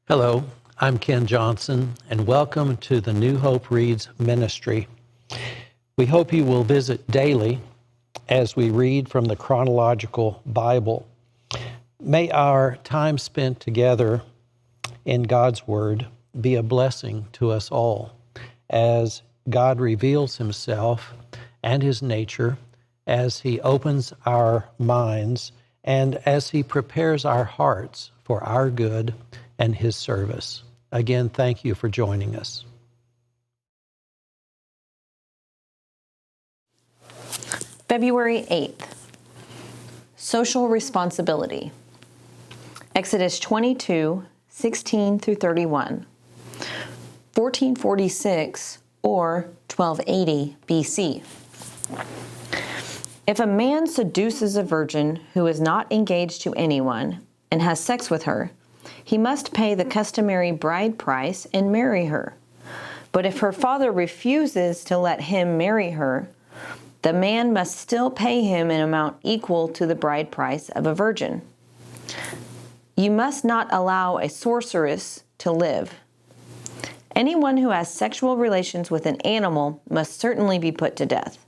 Hello, I'm Ken Johnson, and welcome to the New Hope Reads ministry. We hope you will visit daily as we read from the Chronological Bible. May our time spent together in God's Word be a blessing to us all as God reveals Himself and His nature, as He opens our minds, and as He prepares our hearts for our good and His service. Again, thank you for joining us. February 8th, Social Responsibility. Exodus 22, 16 through 31. 1446 or 1280 BC. If a man seduces a virgin who is not engaged to anyone and has sex with her, he must pay the customary bride price and marry her. But if her father refuses to let him marry her, the man must still pay him an amount equal to the bride price of a virgin. You must not allow a sorceress to live. Anyone who has sexual relations with an animal must certainly be put to death.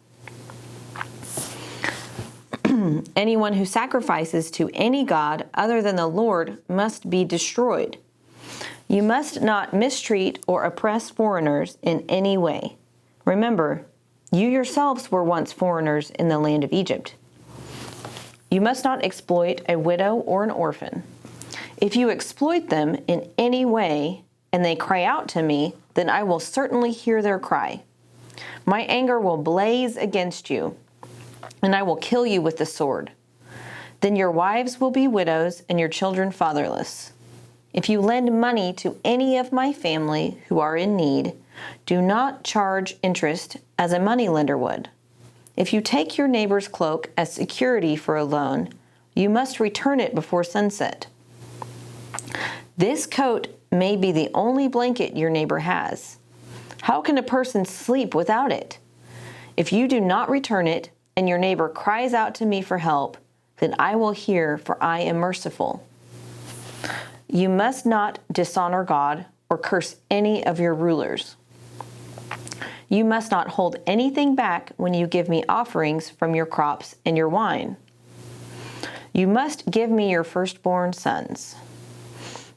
Anyone who sacrifices to any god other than the Lord must be destroyed. You must not mistreat or oppress foreigners in any way. Remember, you yourselves were once foreigners in the land of Egypt. You must not exploit a widow or an orphan. If you exploit them in any way and they cry out to me, then I will certainly hear their cry. My anger will blaze against you, and I will kill you with the sword. Then your wives will be widows and your children fatherless. If you lend money to any of my family who are in need, do not charge interest as a moneylender would. If you take your neighbor's cloak as security for a loan, you must return it before sunset. This coat may be the only blanket your neighbor has. How can a person sleep without it? If you do not return it, and your neighbor cries out to me for help, then I will hear, for I am merciful. You must not dishonor God or curse any of your rulers. You must not hold anything back when you give me offerings from your crops and your wine. You must give me your firstborn sons.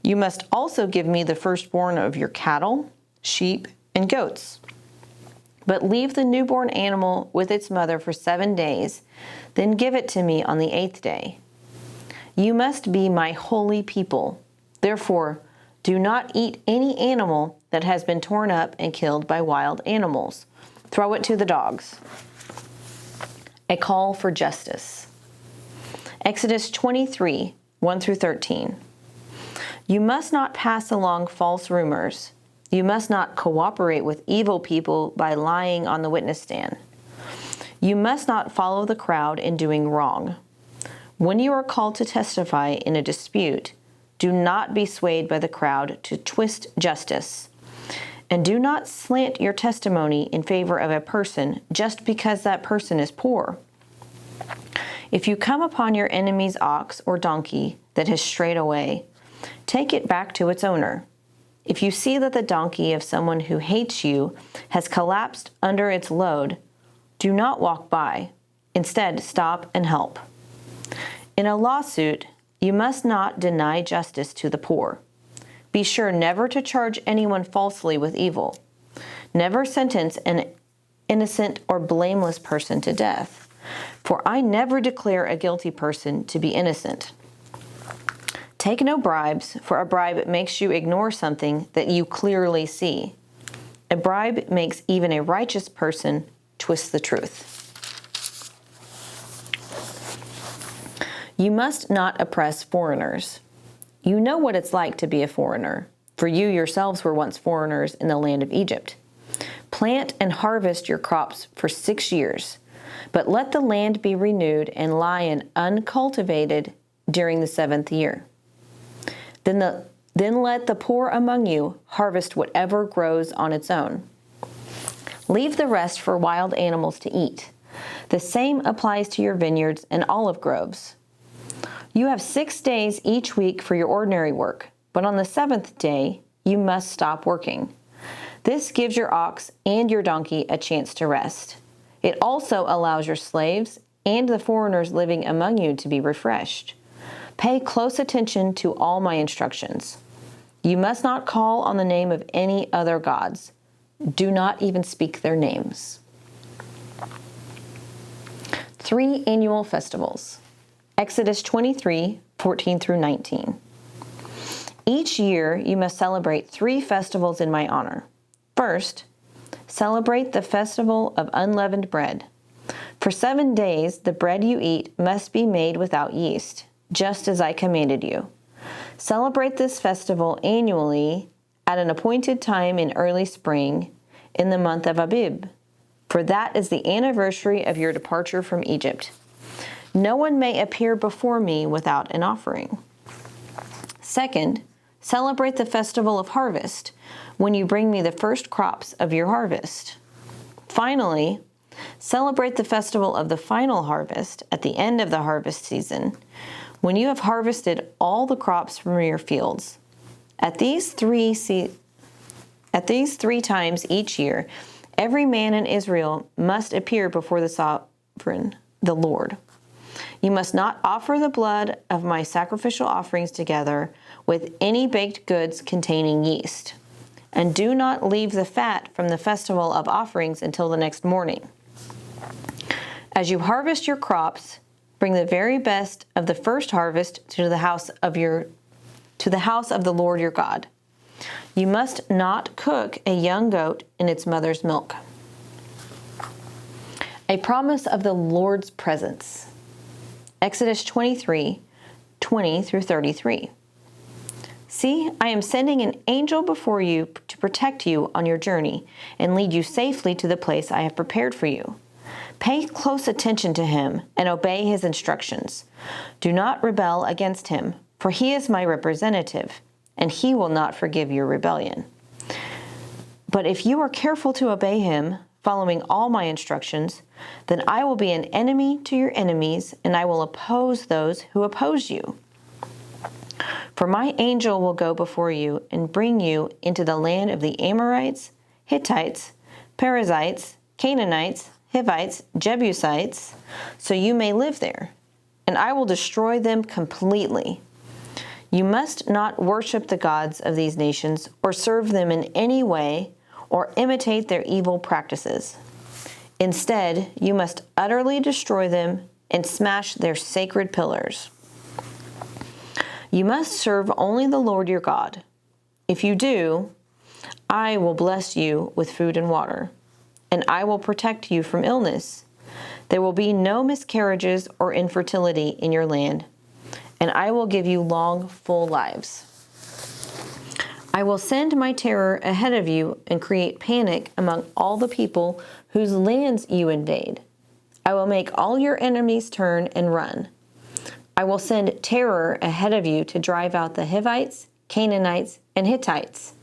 You must also give me the firstborn of your cattle, sheep, and goats. But leave the newborn animal with its mother for 7 days, then give it to me on the 8th day. You must be my holy people. Therefore, do not eat any animal that has been torn up and killed by wild animals. Throw it to the dogs. A call for justice. Exodus 23, 1 through 13. You must not pass along false rumors. You must not cooperate with evil people by lying on the witness stand. You must not follow the crowd in doing wrong. When you are called to testify in a dispute, do not be swayed by the crowd to twist justice. And do not slant your testimony in favor of a person just because that person is poor. If you come upon your enemy's ox or donkey that has strayed away, take it back to its owner. If you see that the donkey of someone who hates you has collapsed under its load, do not walk by. Instead, stop and help. In a lawsuit, you must not deny justice to the poor. Be sure never to charge anyone falsely with evil. Never sentence an innocent or blameless person to death, for I never declare a guilty person to be innocent. Take no bribes, for a bribe makes you ignore something that you clearly see. A bribe makes even a righteous person twist the truth. You must not oppress foreigners. You know what it's like to be a foreigner, for you yourselves were once foreigners in the land of Egypt. Plant and harvest your crops for 6 years, but let the land be renewed and lie uncultivated during the 7th year. Then let the poor among you harvest whatever grows on its own. Leave the rest for wild animals to eat. The same applies to your vineyards and olive groves. You have 6 days each week for your ordinary work, but on the 7th day you must stop working. This gives your ox and your donkey a chance to rest. It also allows your slaves and the foreigners living among you to be refreshed. Pay close attention to all my instructions. You must not call on the name of any other gods. Do not even speak their names. 3 annual festivals. Exodus 23, 14 through 19. Each year you must celebrate 3 festivals in my honor. First, celebrate the festival of unleavened bread. For 7 days the bread you eat must be made without yeast, just as I commanded you. Celebrate this festival annually at an appointed time in early spring, in the month of Abib, for that is the anniversary of your departure from Egypt. No one may appear before me without an offering. Second, celebrate the festival of harvest, when you bring me the first crops of your harvest. Finally, celebrate the festival of the final harvest at the end of the harvest season, when you have harvested all the crops from your fields. At these three times each year, every man in Israel must appear before the sovereign, the Lord. You must not offer the blood of my sacrificial offerings together with any baked goods containing yeast. And do not leave the fat from the festival of offerings until the next morning. As you harvest your crops, bring the very best of the first harvest to the house of the Lord your God. You must not cook a young goat in its mother's milk. A promise of the Lord's presence. Exodus 23, 20 through 33. See, I am sending an angel before you to protect you on your journey and lead you safely to the place I have prepared for you. Pay close attention to him and obey his instructions. Do not rebel against him, for he is my representative, and he will not forgive your rebellion. But if you are careful to obey him, following all my instructions, then I will be an enemy to your enemies, and I will oppose those who oppose you. For my angel will go before you and bring you into the land of the Amorites, Hittites, Perizzites, Canaanites, Hivites, Jebusites, so you may live there, and I will destroy them completely. You must not worship the gods of these nations or serve them in any way or imitate their evil practices. Instead, you must utterly destroy them and smash their sacred pillars. You must serve only the Lord your God. If you do, I will bless you with food and water, and I will protect you from illness. There will be no miscarriages or infertility in your land, and I will give you long, full lives. I will send my terror ahead of you and create panic among all the people whose lands you invade. I will make all your enemies turn and run. I will send terror ahead of you to drive out the Hivites, Canaanites, and Hittites.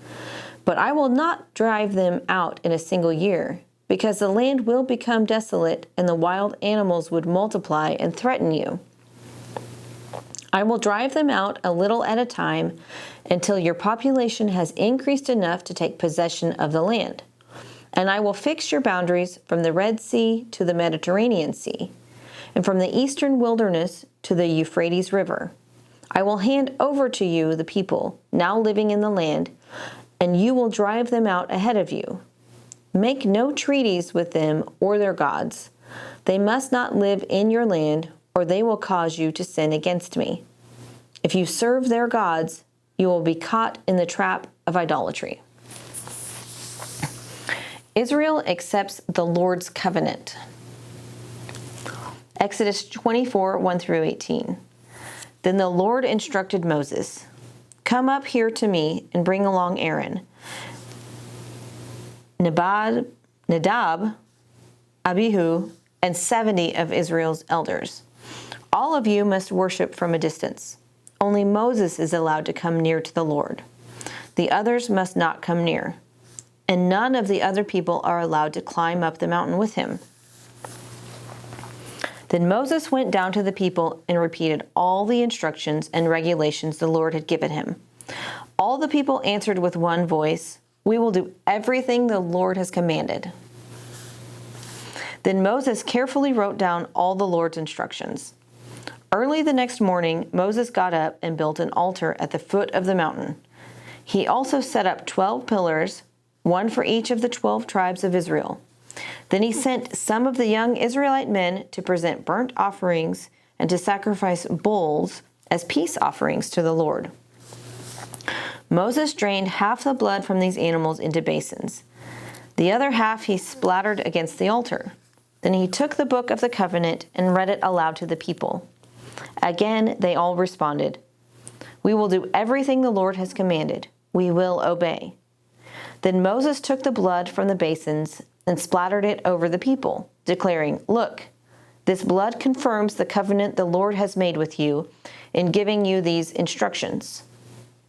But I will not drive them out in a single year, because the land will become desolate and the wild animals would multiply and threaten you. I will drive them out a little at a time until your population has increased enough to take possession of the land. And I will fix your boundaries from the Red Sea to the Mediterranean Sea, and from the eastern wilderness to the Euphrates River. I will hand over to you the people now living in the land, and you will drive them out ahead of you. Make no treaties with them or their gods. They must not live in your land, or they will cause you to sin against me. If you serve their gods, you will be caught in the trap of idolatry. Israel accepts the Lord's covenant. Exodus 24, 1 through 18. Then the Lord instructed Moses, "Come up here to me and bring along Aaron, Nadab, Abihu, and 70 of Israel's elders. All of you must worship from a distance. Only Moses is allowed to come near to the Lord. The others must not come near. and none of the other people are allowed to climb up the mountain with him." Then Moses went down to the people and repeated all the instructions and regulations the Lord had given him. All the people answered with one voice, "We will do everything the Lord has commanded." Then Moses carefully wrote down all the Lord's instructions. Early the next morning, Moses got up and built an altar at the foot of the mountain. He also set up 12 pillars, one for each of the 12 tribes of Israel. Then he sent some of the young Israelite men to present burnt offerings and to sacrifice bulls as peace offerings to the Lord. Moses drained half the blood from these animals into basins. The other half he splattered against the altar. Then he took the book of the covenant and read it aloud to the people. Again, they all responded, "We will do everything the Lord has commanded. We will obey." Then Moses took the blood from the basins and splattered it over the people, declaring, "Look, this blood confirms the covenant the Lord has made with you in giving you these instructions."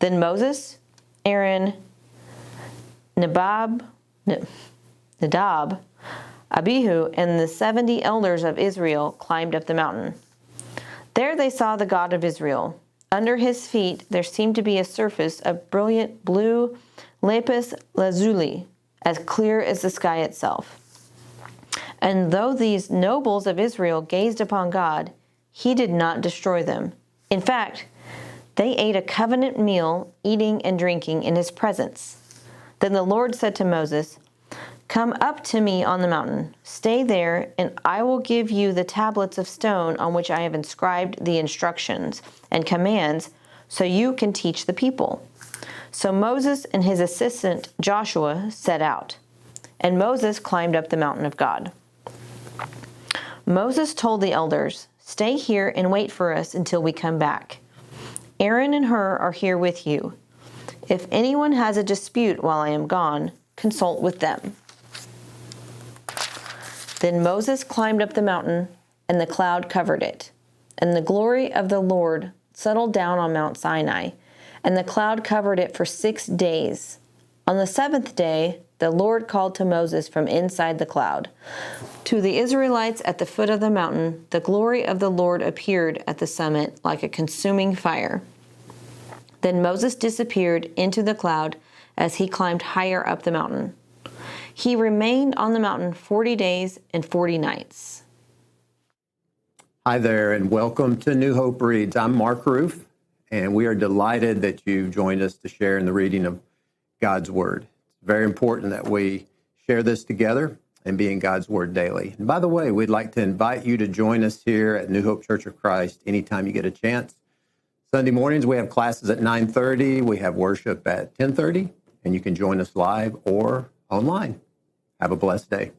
Then Moses, Aaron, Nadab, Abihu, and the 70 elders of Israel climbed up the mountain. There they saw the God of Israel. Under his feet there seemed to be a surface of brilliant blue lapis lazuli, as clear as the sky itself. And though these nobles of Israel gazed upon God, he did not destroy them. In fact, they ate a covenant meal, eating and drinking in his presence. Then the Lord said to Moses, "Come up to me on the mountain. Stay there, and I will give you the tablets of stone on which I have inscribed the instructions and commands, so you can teach the people." So Moses and his assistant Joshua set out, and Moses climbed up the mountain of God. Moses told the elders, "Stay here and wait for us until we come back. Aaron and Hur are here with you. If anyone has a dispute while I am gone, consult with them." Then Moses climbed up the mountain, and the cloud covered it. And the glory of the Lord settled down on Mount Sinai, and the cloud covered it for 6 days. On the 7th day, the Lord called to Moses from inside the cloud. To the Israelites at the foot of the mountain, the glory of the Lord appeared at the summit like a consuming fire. Then Moses disappeared into the cloud as he climbed higher up the mountain. He remained on the mountain 40 days and 40 nights. Hi there, and welcome to New Hope Reads. I'm Mark Ruff, and we are delighted that you've joined us to share in the reading of God's Word. It's very important that we share this together and be in God's Word daily. And by the way, we'd like to invite you to join us here at New Hope Church of Christ anytime you get a chance. Sunday mornings, we have classes at 9:30. We have worship at 10:30, and you can join us live or online. Have a blessed day.